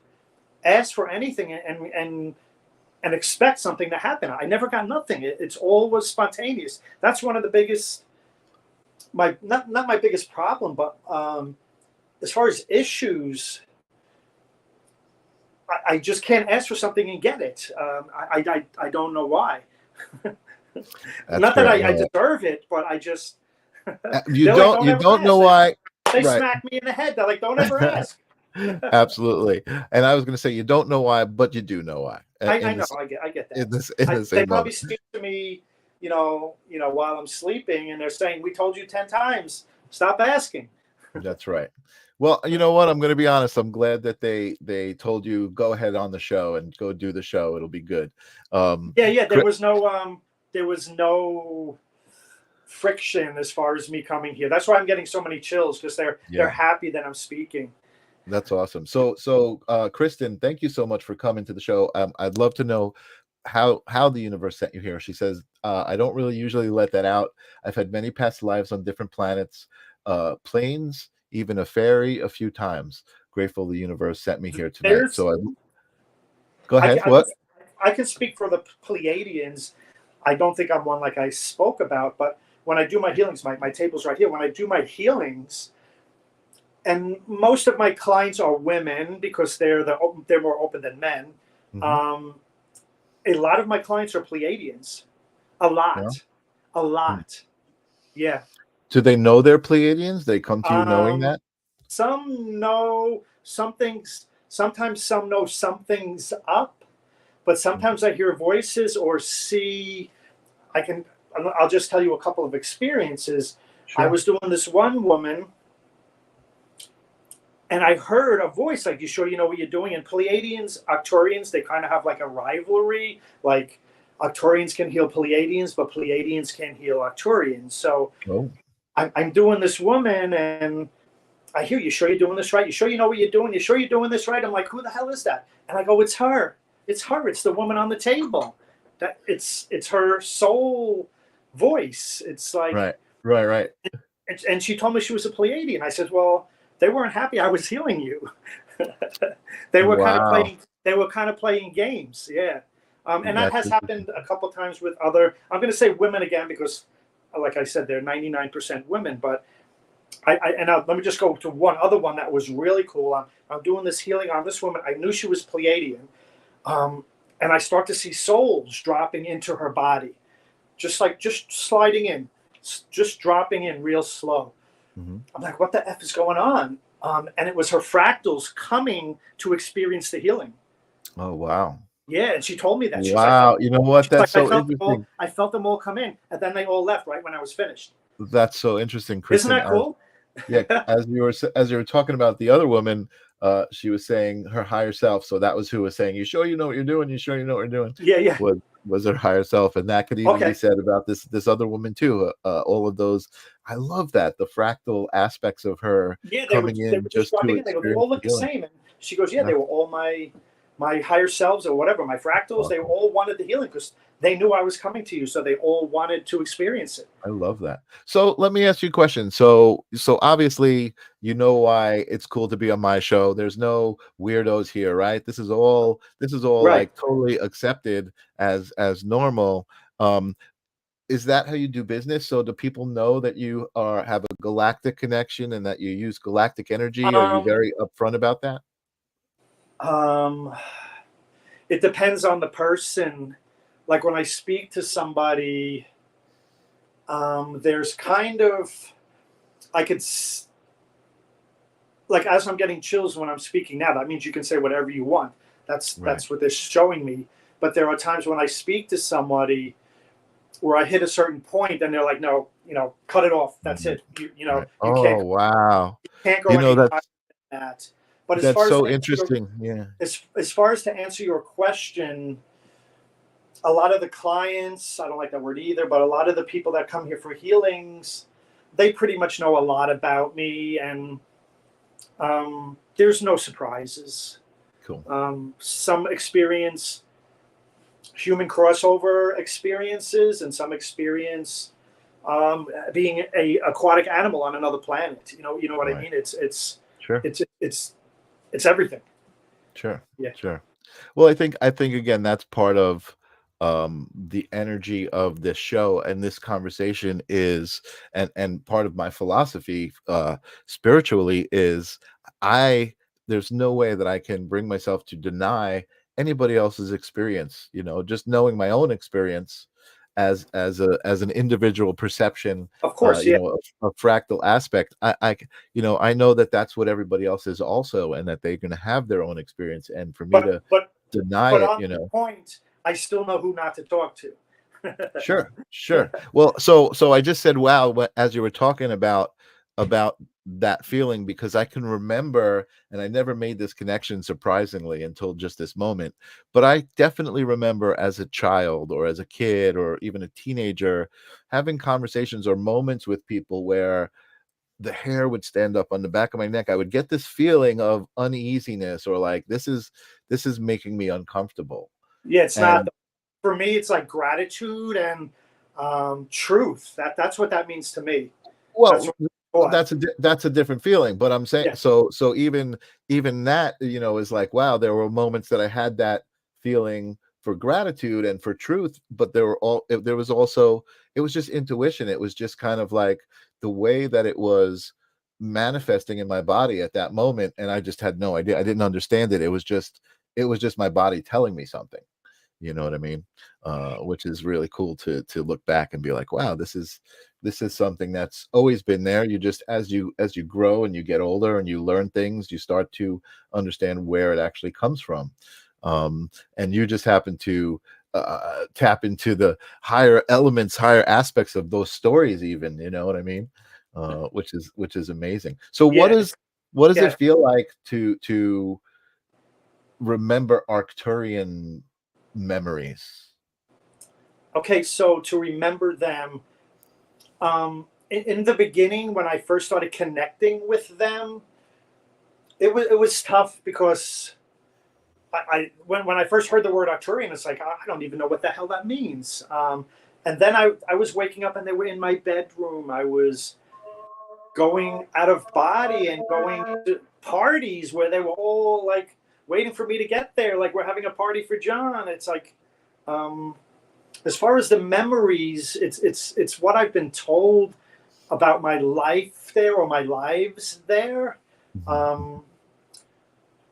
ask for anything and expect something to happen. I never got nothing. It's always spontaneous. That's one of the biggest, not my biggest problem, but as far as issues, I just can't ask for something and get it. I don't know why. Not that I deserve it, but I just you don't know why. They smack me in the head. They're like, don't ever ask. Absolutely. And I was going to say, you don't know why, but you do know why. I know. I get that. They probably speak to me, while I'm sleeping, and they're saying, "We told you 10 times. Stop asking." That's right. Well, you know what? I'm going to be honest. I'm glad that they told you go ahead on the show and go do the show. It'll be good. Yeah. There was no friction as far as me coming here. That's why I'm getting so many chills, because they're happy that I'm speaking. That's awesome. So Kristen, thank you so much for coming to the show. I'd love to know how the universe sent you here. She says, I don't really usually let that out. I've had many past lives on different planets, planes, even a fairy a few times. Grateful the universe sent me here tonight. Go ahead. I can speak for the Pleiadians. I don't think I'm one like I spoke about, but when I do my healings, my table's right here. When I do my healings, and most of my clients are women because they're more open than men. Mm-hmm. A lot of my clients are Pleiadians. A lot. Yeah. Do they know they're Pleiadians? They come to you knowing that? Some know some things. Sometimes some know something's up, but sometimes I hear voices or see. I'll just tell you a couple of experiences. Sure. I was doing this one woman, and I heard a voice like, "You sure you know what you're doing?" And Pleiadians, Arcturians, they kind of have like a rivalry. Like Arcturians can heal Pleiadians, but Pleiadians can't heal Arcturians. So I'm doing this woman, and I hear, "You sure you're doing this right? You sure you know what you're doing? You sure you're doing this right?" I'm like, "Who the hell is that?" And I go, "It's her. It's her. It's the woman on the table. That it's her soul voice." It's like right. And she told me she was a Pleiadian. I said, "Well, they weren't happy I was healing you." They were kind of playing games. Yeah. And that has happened a couple of times with other, I'm going to say women again, because like I said, they're 99% women, but let me just go to one other one that was really cool. I'm doing this healing on this woman. I knew she was Pleiadian. And I start to see souls dropping into her body, just sliding in, just dropping in real slow. Mm-hmm. I'm like, what the F is going on? And it was her fractals coming to experience the healing. Oh, wow. Yeah, and she told me that. Wow, like, you know what? That's so interesting. I felt them all come in, and then they all left right when I was finished. That's so interesting, Kristen. Isn't that cool? Yeah, as you were talking about the other woman, she was saying her higher self. So that was who was saying, "You sure you know what you're doing? You sure you know what you're doing?" Yeah, yeah. Was her higher self, and that could even be Okay. said about this other woman too. All of those, I love that, the fractal aspects of her Yeah, coming they were in just to describing it. They go, they experience all the look the healing. same. And she goes, yeah, they That's were all my higher selves or whatever, my fractals. They awesome. all wanted the healing because they knew I was coming to you, so they all wanted to experience it. I love that. So let me ask you a question. So obviously you know why it's cool to be on my show. There's no weirdos here, right? This is all Right. like totally accepted as normal. Um, is that how you do business? So do people know that you have a galactic connection and that you use galactic energy? Are you Um, very upfront about that? um, it depends on the person. Like when I speak to somebody, there's kind of I could like as I'm getting chills when I'm speaking now. That means you can say whatever you want. Right. That's what they're showing me. But there are times when I speak to somebody where I hit a certain point and they're like, no, cut it off. That's Mhm. it. Right. You Oh, wow. can't go You know, any higher that's than that. But as that's far as so to answer your, interesting. Yeah. as far as to answer your question, a lot of the clients, I don't like that word either, but a lot of the people that come here for healings, they pretty much know a lot about me, and there's no surprises. Cool. Some experience human crossover experiences, and some experience being a aquatic animal on another planet. You know what I Right. mean? Sure. It's everything. Sure. Yeah. Sure. Well, I think again that's part of the energy of this show and this conversation is, and part of my philosophy spiritually is, I there's no way that I can bring myself to deny anybody else's experience, just knowing my own experience as an individual perception, Of course. Yeah. a fractal aspect. I know that that's what everybody else is also, and that they're going to have their own experience, and for me But to but deny but it, on that point, I still know who not to talk to. sure, sure. Well, so I just said wow as you were talking about that feeling, because I can remember, and I never made this connection surprisingly until just this moment, but I definitely remember as a child or as a kid or even a teenager having conversations or moments with people where the hair would stand up on the back of my neck. I would get this feeling of uneasiness, or like this is making me uncomfortable. Yeah, it's not And for me. It's like gratitude and truth. That's what that means to me. That's well, what I thought. that's a different feeling, but I'm saying, Yeah. so even that, is like, wow, there were moments that I had that feeling for gratitude and for truth, but there was also, it was just intuition. It was just kind of like the way that it was manifesting in my body at that moment, and I just had no idea. I didn't understand it. It was just my body telling me something. You know what I mean? Which is really cool to look back and be like, wow, this is something that's always been there. You just, as you grow and you get older and you learn things, you start to understand where it actually comes from. And you just happen to tap into the higher elements, higher aspects of those stories, even. You know what I mean? Which is amazing. So what Yeah. does it Yeah. feel like to remember Arcturian memories? Okay. So to remember them, in the beginning when I first started connecting with them, it was tough because when I first heard the word Arcturian, it's like I don't even know what the hell that means. And then I was waking up and they were in my bedroom. I was going out of body and going to parties where they were all like waiting for me to get there, like we're having a party for John. It's like, um, as far as the memories, it's what I've been told about my life there or my lives there. Mhm. Um,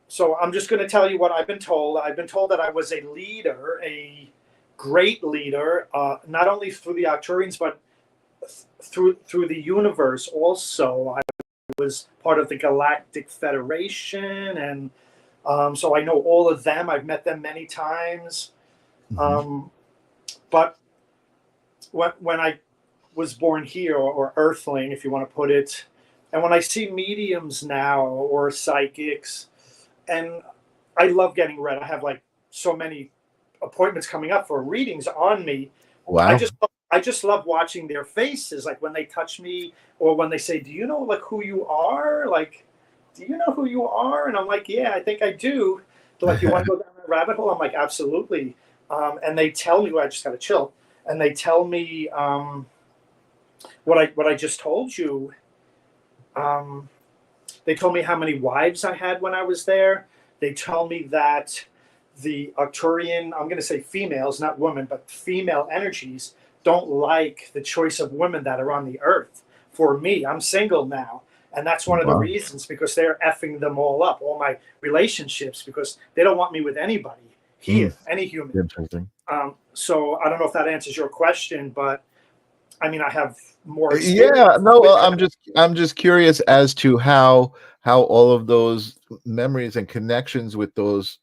so I'm just going to tell you what I've been told. I've been told that I was a leader, a great leader, not only through the Arcturians, but through the universe also. I was part of the Galactic Federation, and so I know all of them. I've met them many times. Mhm. Um, but when I was born here, or Earthling, if you want to put it, And when I see mediums now or psychics, and I love getting read. I have like so many appointments coming up for readings on me. I Wow. just love watching their faces, like when they touch me or when they say, "Do you know like who you are?" Like, "Do you know who you are?" And I'm like, "Yeah, I think I do." They're like, "You want to go down that rabbit hole?" I'm like, "Absolutely." And they tell me, well, I just got to chill. And they tell me what I just told you. They told me how many wives I had when I was there. They tell me that the Arcturian, I'm going to say females, not women, but female energies don't like the choice of women that are on the earth. For me, I'm single now. And that's one of the Wow. reasons, because they're effing them all up, all my relationships, because they don't want me with anybody here, any human. Interesting. So I don't know if that answers your question, but I mean, I have more Yeah, experience no, with well, them. I'm just curious as to how all of those memories and connections with those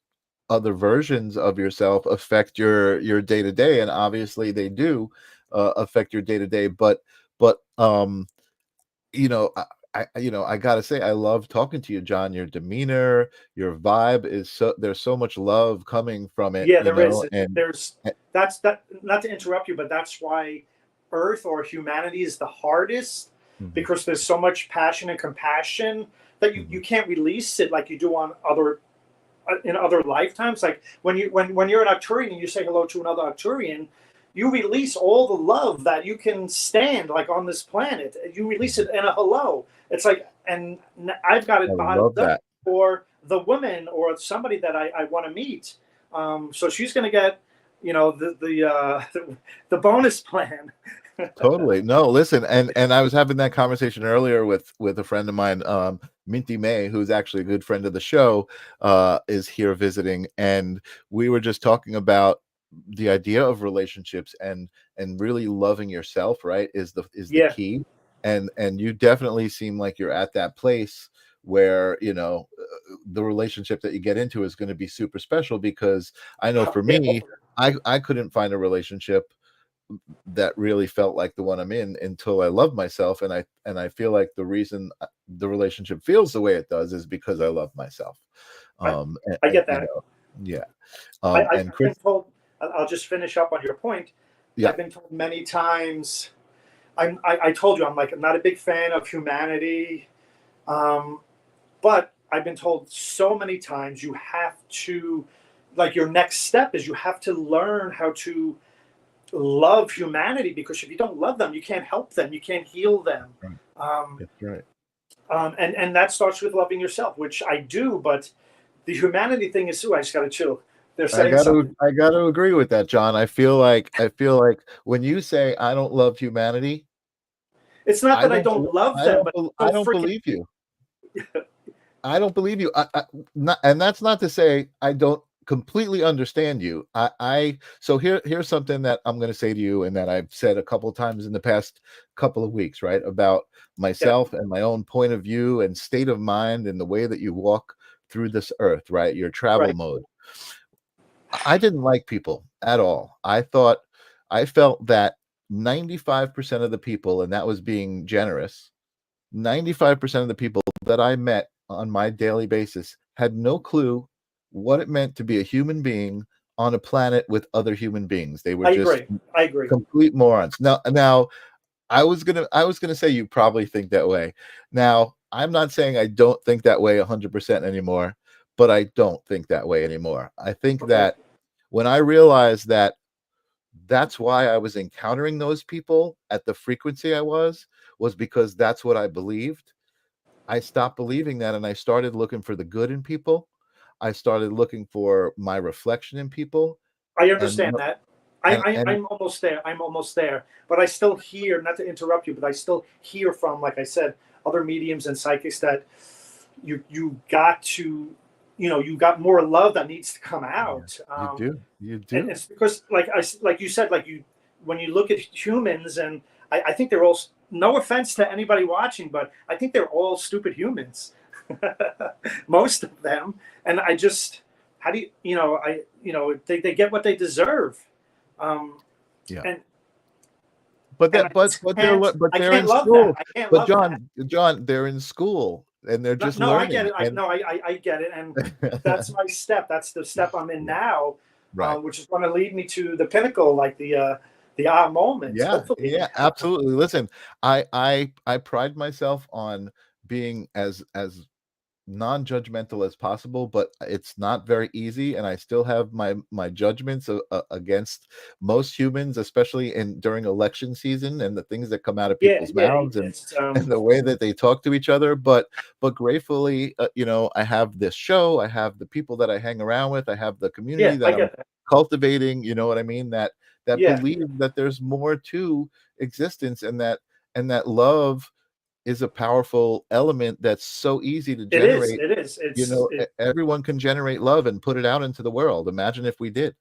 other versions of yourself affect your day to day, and obviously they do affect your day to day. But you know, I gotta say, I love talking to you, John. Your demeanor, your vibe is there's so much love coming from it, Yeah, you there know, is. and There's that's that. Not to interrupt you, but that's why Earth or humanity is the hardest, Mhm, because there's so much passion and compassion that mhm. you can't release it like you do on other in other lifetimes. Like when you're an Arcturian and you say hello to another Arcturian, you release all the love that you can stand like on this planet. You release it in a hello. It's like, and I've got I it love bottled up that. for the woman or somebody that I want to meet. So she's going to get, the bonus plan. Totally. No, listen, and I was having that conversation earlier with a friend of mine, Minty May, who's actually a good friend of the show, is here visiting, and we were just talking about the idea of relationships and really loving yourself, right? Is the Yeah, key. And you definitely seem like you're at that place where, the relationship that you get into is going to be super special, because I know for yeah, me, I couldn't find a relationship that really felt like the one I'm in until I love myself, and I feel like the reason the relationship feels the way it does is because I love myself. I, And, I get you that. know, yeah. And I've been Chris, told. I'll just finish up on your point. yeah, I've been told many times. I told you I'm not a big fan of humanity, um, but I've been told so many times you have to, like, your next step is you have to learn how to love humanity, because if you don't love them, you can't help them, you can't heal them, right, um, that's right. and that starts with loving yourself, which I do. But the humanity thing is, I just got to chill. They're saying something. I gotta agree with that, John. I feel like when you say I don't love humanity, It's not I that I don't don't love them, but I so don't freaking. believe you. I don't believe you. And that's not to say I don't completely understand you. So here's something that I'm going to say to you, and that I've said a couple of times in the past couple of weeks, right? About Yeah, myself and my own point of view and state of mind and the way that you walk through this earth, right? Your travel right. mode. I didn't like people at all. I felt that 95% of the people, and that was being generous, 95% of the people that I met on my daily basis had no clue what it meant to be a human being on a planet with other human beings. They were I just agree. I agree. complete morons. Now I was gonna say you probably think that way. Now, I'm not saying I don't think that way 100% anymore, but I don't think that way anymore. I think Okay. that when I realized that that's why I was encountering those people at the frequency I was because that's what I believed. I stopped believing that, and I started looking for the good in people. I started looking for my reflection in people, I and understand that. and I'm almost there. I'm almost there. But I still hear, not to interrupt you, but I still hear from, like I said, other mediums and psychics that you got to, you got more love that needs to come yeah, out. you And do. it's because, like you said, when you look at humans, and I think they're all. No offense to anybody watching, but I think they're all stupid humans, most of them. And I just, how do they get what they deserve, um, Yeah, and but And they're in love that. school. I can't But love that. John, they're in school and they're just No, I get learning. it. I get it, and that's my step. That's the step I'm in now, Right. which is going to lead me to the pinnacle, like the moment. Yeah, Hopefully, yeah, absolutely. Listen, I pride myself on being as non-judgmental as possible, but it's not very easy, and I still have my judgments against most humans, especially during election season and the things that come out of people's mouths and it's, the way that they talk to each other. But gratefully, I have this show, I have the people that I hang around with, I have the community I that I'm get that. cultivating. You know what I mean? That Yeah, believe that there's more to existence, and that love is a powerful element that's so easy to it is. generate. It is. Everyone can generate love and put it out into the world. Imagine if we did.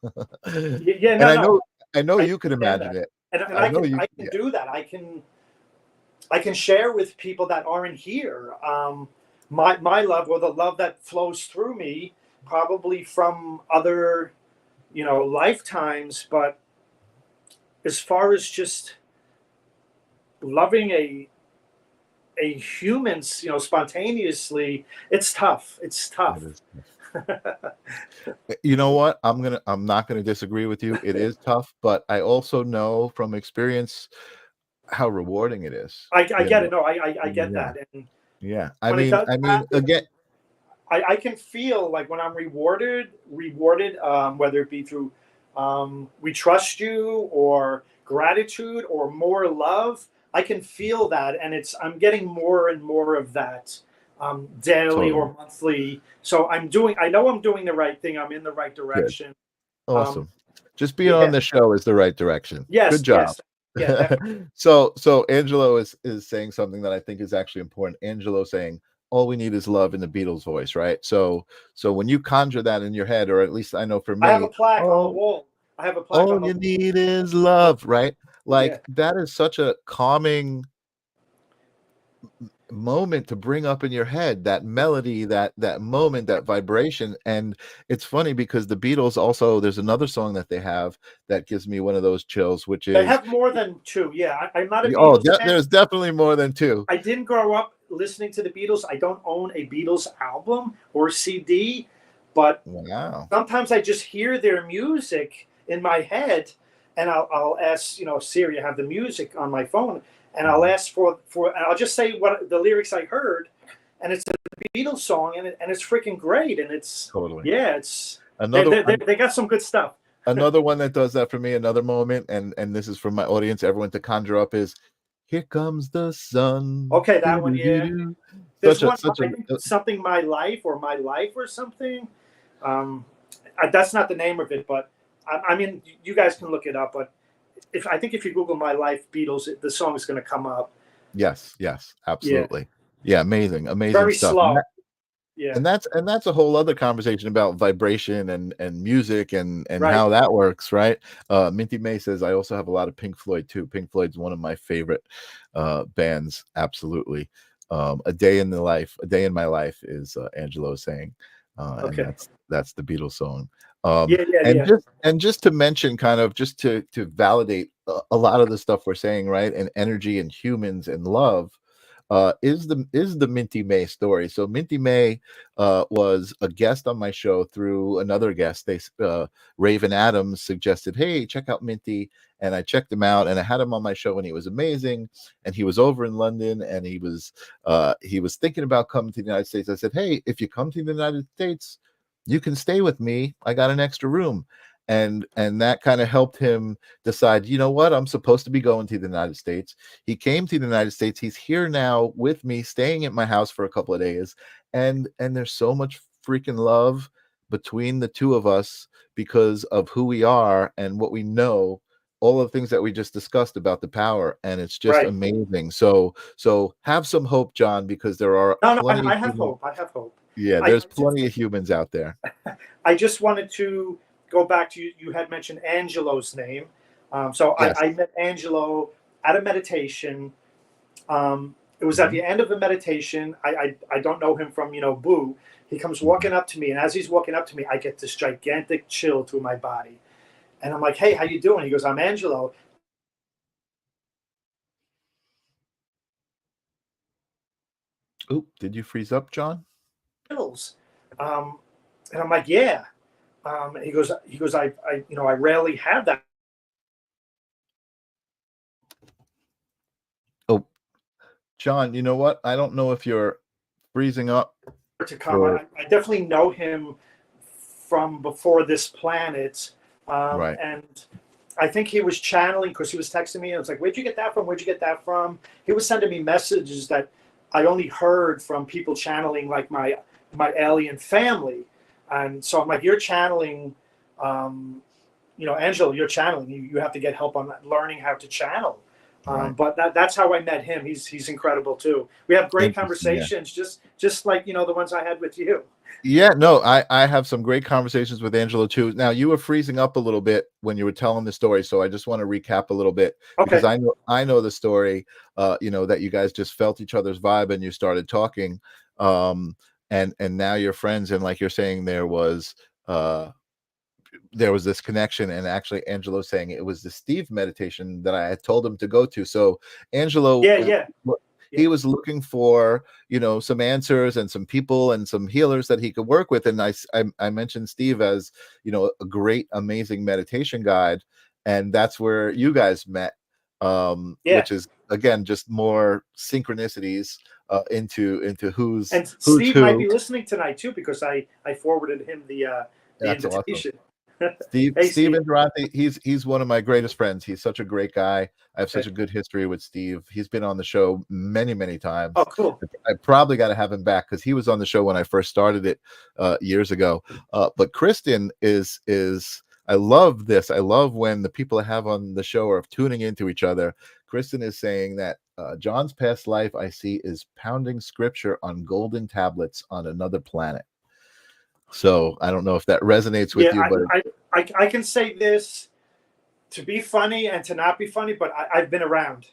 Yeah, And no. I know I you can understand imagine that, it. and I know you. I can do that. I can share with people that aren't here. My love, or the love that flows through me, probably from other, lifetimes. But as far as just loving a human, spontaneously, it's tough. It's tough. It is. You know what? I'm not gonna disagree with you. It is tough, but I also know from experience how rewarding it is. I You get know? it. No, I get Yeah. that. And Yeah. when it does happen, Again, I can feel like when I'm rewarded, whether it be through we trust you, or gratitude, or more love. I can feel that, and I'm getting more and more of that daily totally. or monthly. So I know I'm doing the right thing. I'm in the right Good. direction. Um, Awesome. Just being on yeah. the show is the right direction. Good Yes. job. Yes. Yeah. Definitely. So Angelo is saying something that I think is actually important. Angelo saying, all we need is love, in the Beatles voice, right? So when you conjure that in your head, or at least I know for I have a me, plaque on the wall. I have a plaque on all the you wall. need is love, right? Yeah. Like, that is such a calming moment to bring up in your head, that melody, that moment, that vibration. And it's funny because the Beatles also, there's another song that they have that gives me one of those chills, which They is, have more than two. Yeah. I'm not a oh, Beatles fan. there's definitely more than two. I didn't grow up listening to the Beatles. I don't own a Beatles album or CD, but Wow. sometimes I just hear their music in my head, and I'll ask, Siri, I have the music on my phone, and I'll ask and I'll just say what the lyrics I heard, and it's a Beatles song, and it's freaking great, and it's Totally. it's Another they got some good stuff. another one that does that for me, another moment, and this is from my audience, everyone to conjure up, is "Here Comes the Sun." Okay, that one, yeah. Doo-doo-doo-doo. There's Such one, I think something My Life or something. That's not the name of it, but I mean, you guys can look it up. But I think if you Google My Life Beatles, the song is going to come up. Yes, absolutely. Yeah, amazing Very stuff. slow. Yeah. And that's a whole other conversation about vibration and music and Right. how that works, right? Minty May says, I also have a lot of Pink Floyd too. Pink Floyd's one of my favorite bands. Absolutely. A Day in My Life is Angelo saying, Okay. and that's the Beatles song. And just to mention, kind of just to validate a lot of the stuff we're saying, right? And energy and humans and love. Is the Minty May story. So Minty May was a guest on my show through another guest. Raven Adams suggested, hey, check out Minty, and I checked him out, and I had him on my show, and he was amazing. And he was over in London, and he was thinking about coming to the United States. I said, hey, if you come to the United States, you can stay with me. I got an extra room. And that kind of helped him decide, you know what, I'm supposed to be going to the United States. He came to the United States. He's here now with me, staying at my house for a couple of days. And there's so much freaking love between the two of us because of who we are and what we know, all the things that we just discussed about the power. And it's just amazing. So have some hope, John, because there are plenty. I have hope. I have hope. Yeah, there's plenty of humans out there. I just wanted to go back to you had mentioned Angelo's name. Yes. I met Angelo at a meditation. It was at the end of a meditation. I don't know him from, Boo. He comes walking up to me, and as he's walking up to me, I get this gigantic chill through my body. And I'm like, hey, how you doing? He goes, I'm Angelo. Oop, did you freeze up, John? Hills. And I'm like, yeah. He goes, I rarely have that Oh, John, you know what? I don't know if you're freezing up to come. or I definitely know him from before this planet. right. And I think he was channeling because he was texting me. I was like, where'd you get that from? Where'd you get that from? He was sending me messages that I only heard from people channeling, like my alien family. And so I'm like, you're channeling, Angelo, you're channeling. You have to get help on learning how to channel. Right. But that's how I met him. He's incredible too. We have great conversations, just like the ones I had with you. Yeah, no, I have some great conversations with Angelo too. Now you were freezing up a little bit when you were telling the story, so I just want to recap a little bit because Okay. I know the story. That you guys just felt each other's vibe and you started talking, and now you're friends. And like you're saying, there was this connection, and actually Angelo saying it was the Steve meditation that I had told him to go to. So Angelo, Yeah. he was looking for some answers and some people and some healers that he could work with, and I mentioned Steve as a great, amazing meditation guide, and that's where you guys met, Yeah. which is again just more synchronicities into who's And who's Steve might who. be listening tonight too, because I forwarded him the That's awesome. invitation. Steve Hey, Steven Steve. Durante, he's one of my greatest friends. He's such a great guy. I have such Okay. a good history with Steve. He's been on the show many, many times. Oh, cool. I probably got to have him back because he was on the show when I first started it years ago. But Kristen is I love this. I love when the people I have on the show are tuning into each other. Kristen is saying that John's past life I see is pounding scripture on golden tablets on another planet. So I don't know if that resonates with you, but I can say this to be funny and to not be funny, but I've been around.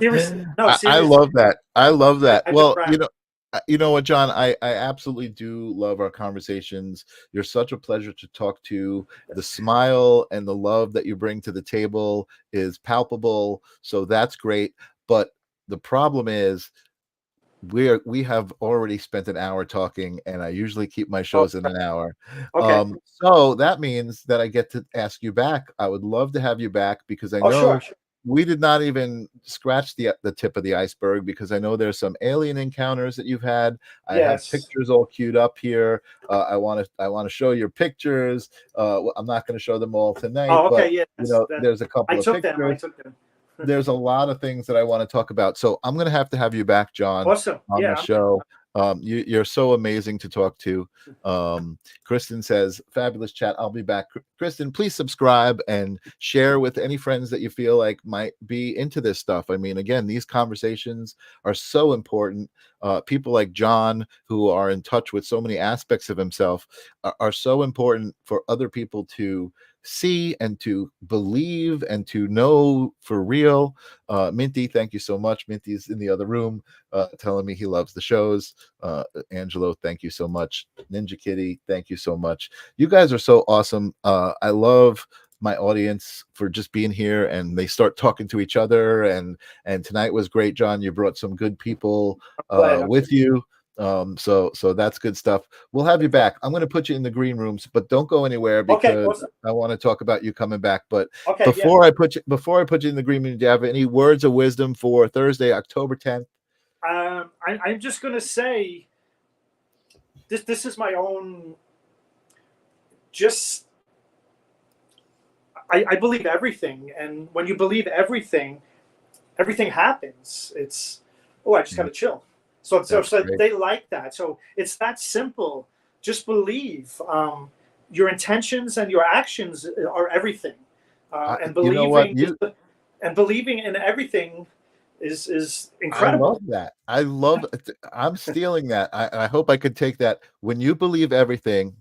Seriously. No, I seriously. love that. I love that. I've been Well, around. you know what, John, I absolutely do love our conversations. You're such a pleasure to talk to. The smile and the love that you bring to the table is palpable. So that's great. But the problem is we have already spent an hour talking, and I usually keep my Oh, shows in an hour. okay. So that means that I get to ask you back. I would love to have you back because I Oh, know sure. we did not even scratch the tip of the iceberg, because I know there's some alien encounters that you've had. I have Yes. pictures all queued up here. I want to show your pictures. I'm not going to show them all tonight, Oh, okay. but Yes. there's a couple I of took them. pictures. There's a lot of things that I want to talk about. So I'm going to have you back, John, Awesome. on the Yeah. show. You're so amazing to talk to. Kristen says, fabulous chat. I'll be back. Kristen, please subscribe and share with any friends that you feel like might be into this stuff. I mean, again, these conversations are so important. People like John, who are in touch with so many aspects of himself, are so important for other people to see and to believe and to know for real. Minty, thank you so much. Minty's in the other room telling me he loves the shows. Angelo, thank you so much. Ninja Kitty, thank you so much. You guys are so awesome. I love my audience for just being here, and they start talking to each other, and tonight was great, John. You brought some good people with you. So that's good stuff. We'll have you back. I'm going to put you in the green rooms, but don't go anywhere because Awesome. I want to talk about you coming back. But Okay. before I put you in the green room, do you have any words of wisdom for Thursday, October 10th? I'm just going to say this is my own. Just I believe everything, and when you believe everything happens. It's I just got to chill. So they like that. So it's that simple. Just believe. Your intentions and your actions are everything, and You know what? believing in everything is I incredible. love that. I'm stealing that. I hope I could take that. When you believe everything,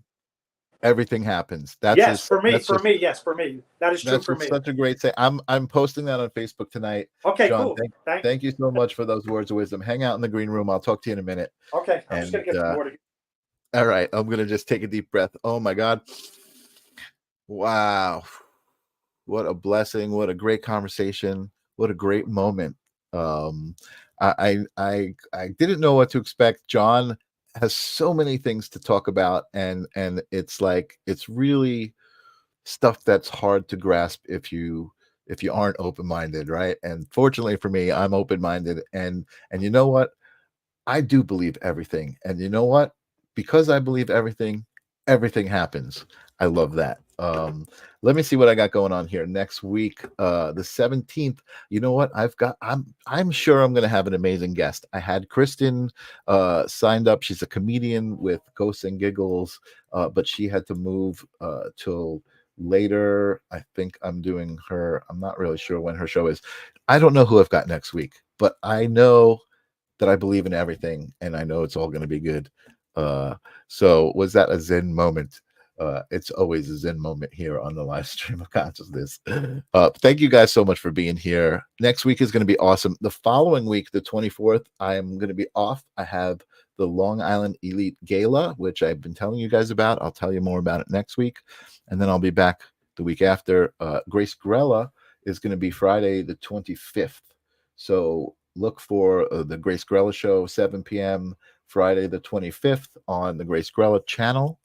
everything happens. Yes, for me. Yes, for me. That is true That's for me. such a great say. I'm posting that on Facebook tonight. Okay, John, cool. thank you so much for those words of wisdom. Hang out in the green room. I'll talk to you in a minute. Okay, I'm just gonna get some water. All right, I'm gonna just take a deep breath. Oh my God. Wow. What a blessing. What a great conversation. What a great moment. I didn't know what to expect. John has so many things to talk about, and it's like it's really stuff that's hard to grasp if you aren't open-minded, right? And fortunately for me, I'm open-minded, and you know what? I do believe everything. And you know what? Because I believe everything happens. I love that. Let me see what I got going on here next week. The 17th. You know what? I'm sure I'm gonna have an amazing guest. I had Kristen signed up. She's a comedian with Ghosts and Giggles, but she had to move till later. I think I'm doing her. I'm not really sure when her show is. I don't know who I've got next week, but I know that I believe in everything, and I know it's all going to be good. So was that a Zen moment? It's always a Zen moment here on the live stream of consciousness. Thank you guys so much for being here. Next week is going to be awesome. The following week, the 24th, I am going to be off. I have the Long Island Elite Gala, which I've been telling you guys about. I'll tell you more about it next week. And then I'll be back the week after. Grace Grella is going to be Friday the 25th. So look for the Grace Grella show, 7 p.m. Friday the 25th on the Grace Grella channel.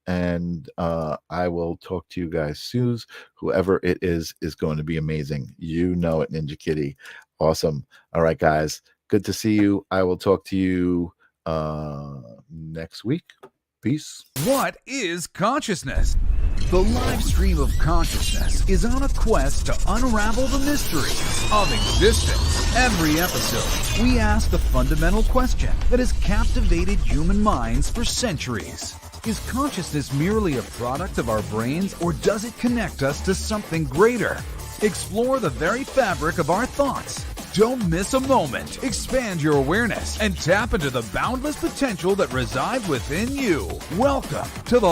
And I will talk to you guys soon. Whoever it is going to be amazing. You know it, Ninja Kitty. Awesome. All right, guys. Good to see you. I will talk to you next week. Peace. What is consciousness? The live stream of consciousness is on a quest to unravel the mysteries of existence. Every episode, we ask the fundamental question that has captivated human minds for centuries. Is consciousness merely a product of our brains, or does it connect us to something greater? Explore the very fabric of our thoughts. Don't miss a moment. Expand your awareness and tap into the boundless potential that resides within you. Welcome to the